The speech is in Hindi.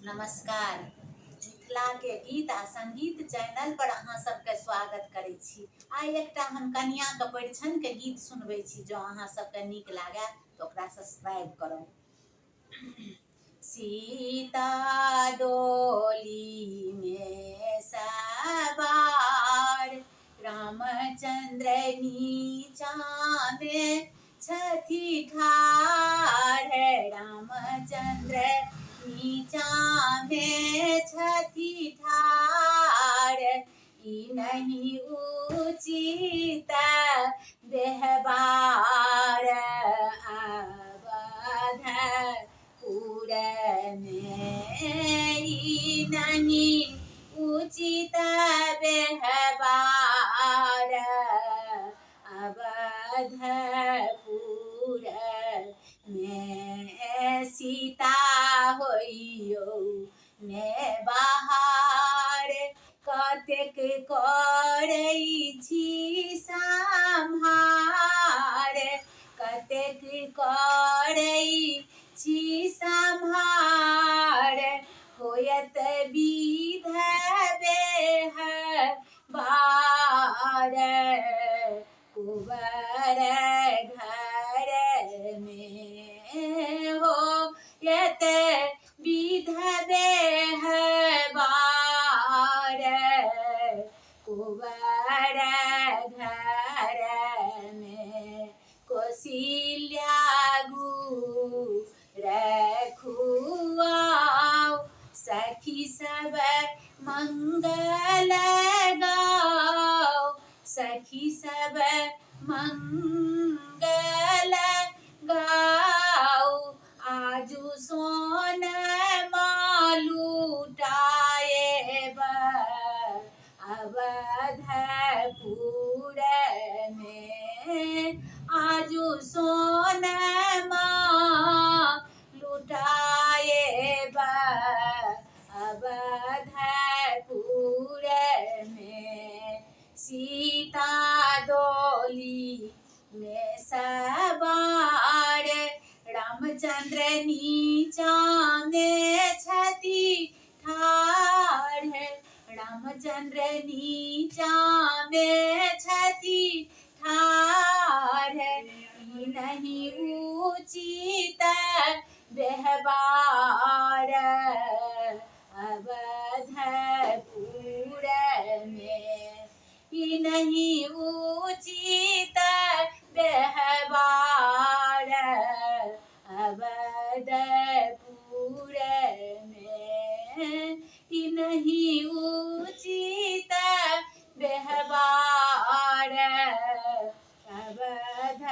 नमस्कार। मिथिला के गीत आ संगीत चैनल पर अहाँ सबके स्वागत करै छी। आइ एकटा हम कन्या के परिछन के गीत सुनबै छी। जो अहाँ सबके नीक लागे तो ओकरा सब्सक्राइब करू। सीता डोली में सवार, रामचंद्र नीचा में छथि ठाढ़। रामचंद्र नीचा में छथि ठाढ़, ई नहीं उचित व्यवहार। अवधपुर में ई नहीं उचित व्यवहार। अवधपुर में सीता होइयो ने बाहर, कतेक करै छी सम्हार। कतेक करै छी सम्हार, होयत विध व्यवहार। कुंवर घर में होयत विध व्यवहार। कुंवर घर में कौशल्या गुर खुआओ, सखी सब मंगल गाओ। सखी सब मंगल गाओ, आजू सोन लुटाएब अवधपुर में। आजू सोन लुटाएब अवधपुर में। सीता डोली में सवार, रामचंद्र नीचा में छथि ठाढ़। रामचंद्र नीचा में छथि ठाढ़, ई नहीं उचित व्यवहार। अवधपुर में ई नहीं उचित व्यवहार। अवधपुर में ई नहीं उचित व्यवहार। अवध